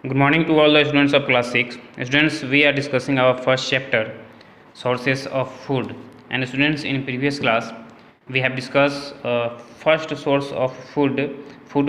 Good morning to all the students of class 6. Students, we are discussing our first chapter, sources of food. And students, in previous class, we have discussed first source of food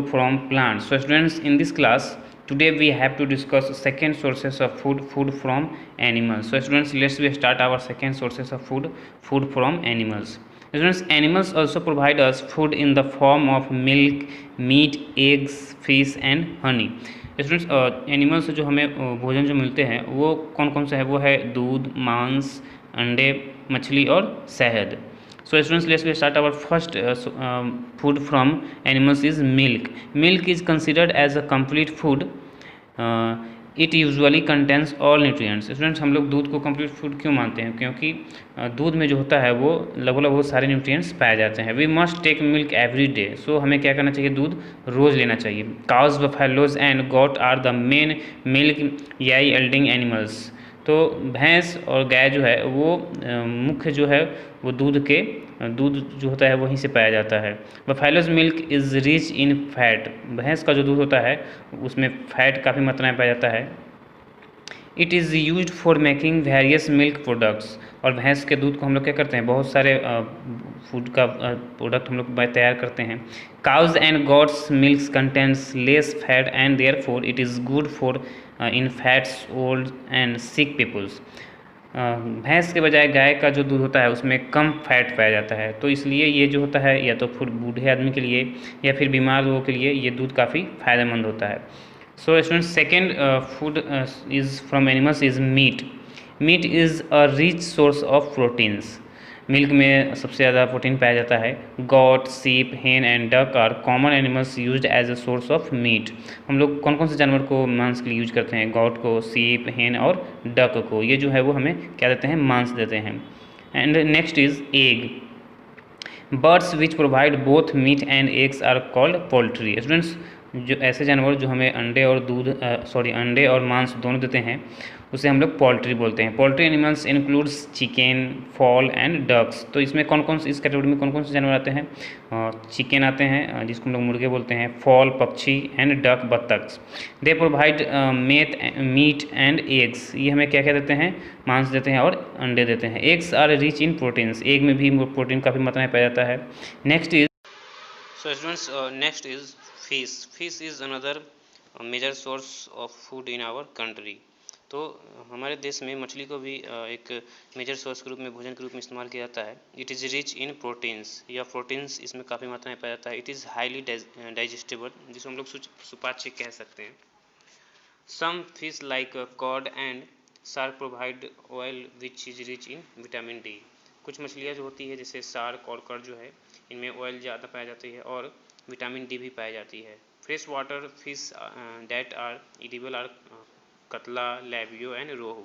from plants. So students, in this class, today we have to discuss second sources of food from animals. So students, let's start our second sources of food from animals. Students, animals also provide us food in the form of milk, meat, eggs, fish and honey. Students animal से जो हमें भोजन जो मिलते हैं वो कौन कौन सा है, वो है दूध, मांस, अंडे, मछली और शहद. So students, let's start our first food from animals is milk. Milk is considered as a complete food. It usually contains all nutrients. Students, हम लोग दूध को कंप्लीट फूड क्यों मानते हैं? क्योंकि दूध में जो होता है वो लगभग बहुत सारे न्यूट्रिएंट्स पाए जाते हैं. We must take milk every day. So हमें क्या करना चाहिए? दूध रोज़ लेना चाहिए. Cows, buffaloes and goat are the main milk yielding animals. तो भैंस और गाय जो है वो मुख्य जो है वो दूध जो होता है वहीं से पाया जाता है. Buffaloes milk is rich in fat. भैंस का जो दूध होता है उसमें फैट काफ़ी मात्रा में पाया जाता है. It is use for making various milk products. और भैंस के दूध को हम लोग क्या करते हैं? बहुत सारे फूड का प्रोडक्ट हम लोग तैयार करते हैं. Cows and goats milk contents less fat and therefore it is good for infants old and sick peoples. भैंस के बजाय गाय का जो दूध होता है उसमें कम फैट पाया जाता है, तो इसलिए ये जो होता है या तो फिर बूढ़े आदमी के लिए या फिर बीमार लोगों के लिए ये दूध काफ़ी फ़ायदेमंद होता है. So students, second food is from animals is meat. Meat is a rich source of proteins. Milk में सबसे ज़्यादा प्रोटीन पाया जाता है. Goat, sheep, hen and duck are common animals used as a source of meat. हम लोग कौन कौन से जानवर को मांस के लिए यूज करते हैं? गॉट को, सीप, हेन और डक को. ये जो है वो हमें क्या देते हैं? मांस देते हैं. And next is egg. Birds which provide both meat and eggs are called poultry. Students, जो ऐसे जानवर जो हमें अंडे और मांस दोनों देते हैं उसे हम लोग पोल्ट्री बोलते हैं. Poultry animals includes chicken, fowl and ducks. तो इसमें कौन कौन से, इस कैटेगरी में कौन कौन से जानवर आते हैं? चिकन आते हैं जिसको हम लोग मुर्गे बोलते हैं, फॉल पक्षी एंड डक बत्तख. They provide meat and eggs. ये हमें क्या क्या देते हैं? मांस देते हैं और अंडे देते हैं. Eggs are rich in proteins. Egg में भी प्रोटीन काफ़ी मात्रा में पाया जाता है. Next is next is fish. Fish is another major source of food in our country. तो हमारे देश में मछली को भी एक मेजर सोर्स के रूप में, भोजन के रूप में इस्तेमाल किया जाता है. It is rich in proteins. या प्रोटीन्स इसमें काफ़ी मात्रा में पाया जाता है. इट इज़ हाईली डाइजेस्टेबल, जिसको हम लोग सुपाच्य कह सकते हैं. Some fish like cod and shark provide oil which is rich in vitamin D. कुछ मछलियाँ जो होती है जैसे शार्क और कॉड जो है, इनमें ऑयल ज़्यादा पाई जाती है और विटामिन डी भी पाई जाती है. Fresh water fish that are edible are catla, labeo and rohu.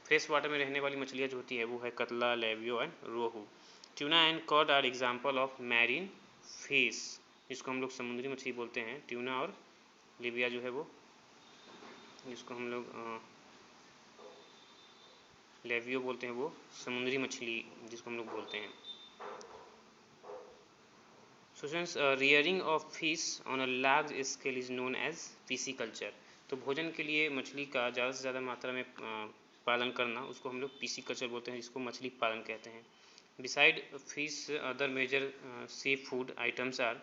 Fresh water में रहने वाली मछलियाँ जो होती है वो है catla, labeo and rohu. Tuna and cod are example of marine fish, जिसको हम लोग समुद्री मछली बोलते हैं. ट्यूना और लिबिया जो है वो, जिसको हम लोग लेवियो बोलते हैं, वो समुद्री मछली जिसको हम लोग बोलते हैं. So since rearing of fish on a large scale is known as pisciculture. तो भोजन के लिए मछली का ज़्यादा से ज़्यादा मात्रा में पालन करना उसको हम लोग pisciculture बोलते हैं, जिसको मछली पालन कहते हैं. Beside fish, other major seafood items are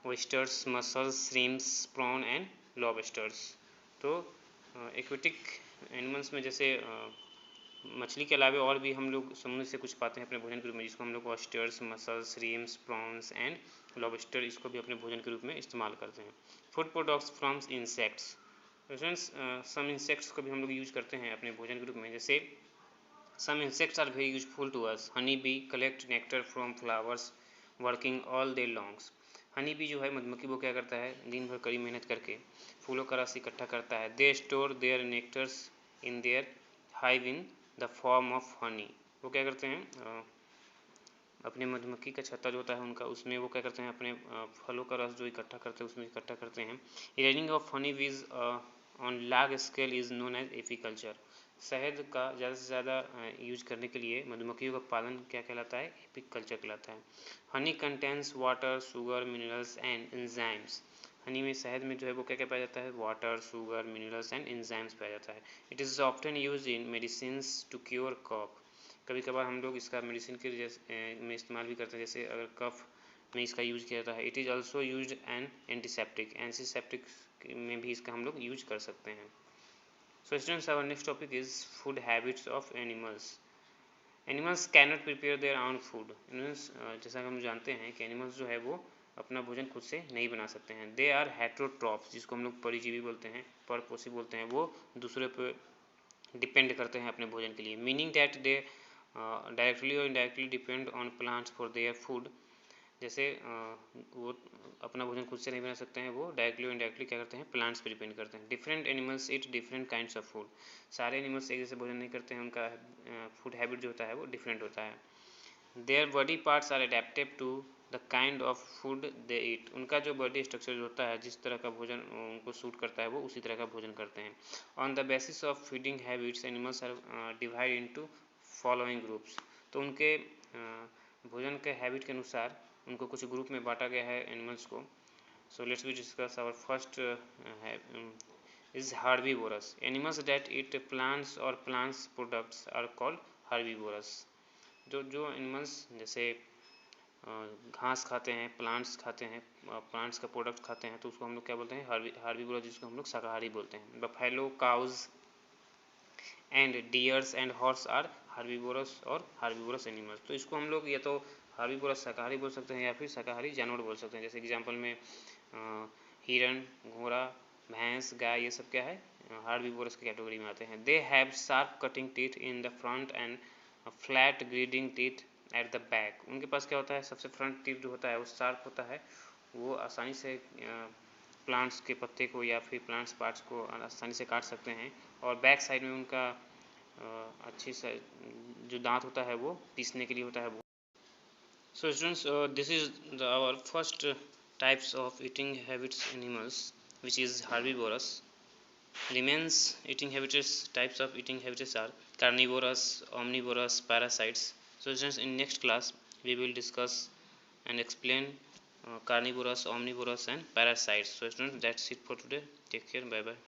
oysters, mussels, shrimps, prawn and lobsters. तो aquatic animals में जैसे मछली के अलावा और भी हम लोग समुद्र से कुछ पाते हैं अपने भोजन के रूप में, जिसको हम लोग oysters, muscles, shrimps, prawns and lobster, इसको भी अपने भोजन के रूप में इस्तेमाल करते हैं. Food products from insects. Some insects को भी हम लोग यूज करते हैं अपने भोजन के रूप में. जैसे some insects are very useful to us. Honey bee collect nectar from flowers working all day longs. Honey bee जो है मधुमक्खी, वो क्या करता है? दिन भर कड़ी मेहनत करके फूलों का रस इकट्ठा करता है. They store their nectars in their hive in the form of honey. वो क्या करते हैं? अपने मधुमक्खी का छत्ता जो होता है उनका, उसमें वो क्या करते हैं? अपने फलों का रस जो इकट्ठा करते हैं उसमें इकट्ठा करते हैं. Raining of honey bees on large scale is known as apiculture. शहद का ज़्यादा से ज़्यादा यूज करने के लिए मधुमक्खियों का पालन क्या कहलाता है? एपीकल्चर कहलाता है. Honey contains water, sugar, minerals and enzymes. Honey में, शहद में जो है वो क्या क्या पाया जाता है, water, sugar, minerals and enzymes पाया जाता है। It is often use in medicines to cure cough. कभी कभार हम लोग इसका मेडिसिन के में इस्तेमाल भी करते हैं, जैसे अगर कफ में इसका यूज किया जाता है। It is also use an antiseptic, antiseptic में भी इसका हम लोग यूज कर सकते हैं। So students, our next topic is food habits of animals. Animals can not prepare their own food. जैसा कि हम जानते हैं कि एनिमल्स जो है वो अपना भोजन खुद से नहीं बना सकते हैं। दे आर हेट्रोट्रॉफ्स, जिसको हम लोग परिजीवी बोलते हैं, परपोषी बोलते हैं, वो दूसरे पर डिपेंड करते हैं अपने भोजन के लिए। मीनिंग दैट दे डायरेक्टली और indirectly depend on plants for their food. जैसे वो अपना भोजन खुद से नहीं बना सकते हैं, वो डायरेक्टली और इनडायरेक्टली क्या करते हैं, प्लांट्स पर डिपेंड करते हैं। Different animals eat different kinds of food. सारे एनिमल्स एक जैसे भोजन नहीं करते हैं, उनका फूड हैबिट जो होता है वो डिफरेंट होता है। Their body parts are adapted to the kind of food they eat. उनका जो बॉडी स्ट्रक्चर होता है, जिस तरह का भोजन उनको सूट करता है, वो उसी तरह का भोजन करते हैं। On the basis of feeding habits animals are divide into following groups. तो उनके भोजन के हैबिट के अनुसार उनको कुछ ग्रुप में बांटा गया है एनिमल्स को। So let's we discuss our first is herbivorous. Animals that eat plants or plants products are called herbivorous. जो एनिमल्स जैसे घास खाते हैं, प्लांट्स खाते हैं, प्लांट्स का प्रोडक्ट खाते हैं, तो उसको हम लोग क्या बोलते हैं, हर्बीवोरस, जिसको हम लोग शाकाहारी बोलते हैं। Buffalo, cows and deers and horse are herbivorous और हर्बीवोरस एनिमल्स। तो इसको हम लोग या तो हर्बीवोरस शाकाहारी बोल सकते हैं या फिर शाकाहारी जानवर बोल सकते हैं। जैसे एग्जांपल में हिरन, घोड़ा, भैंस, गाय, ये सब क्या है, हर्बीवोरस की कैटेगरी में आते हैं। They have sharp cutting teeth in the front end flat grading teeth at the back. उनके पास क्या होता है, सबसे फ्रंट टीथ जो होता है वो शार्प होता है, वो आसानी से प्लांट्स के पत्ते को या फिर प्लांट्स पार्ट्स को आसानी से काट सकते हैं। और बैक साइड में उनका अच्छी से जो दांत होता है वो पीसने के लिए होता है वो। So students, this is our first types of eating habits animals, which is herbivorous. Remains eating habits, types of eating habits are carnivorous, omnivorous, parasites. So students, in next class we will discuss and explain carnivorous, omnivorous and parasites. So students, that's it for today. Take care. Bye bye.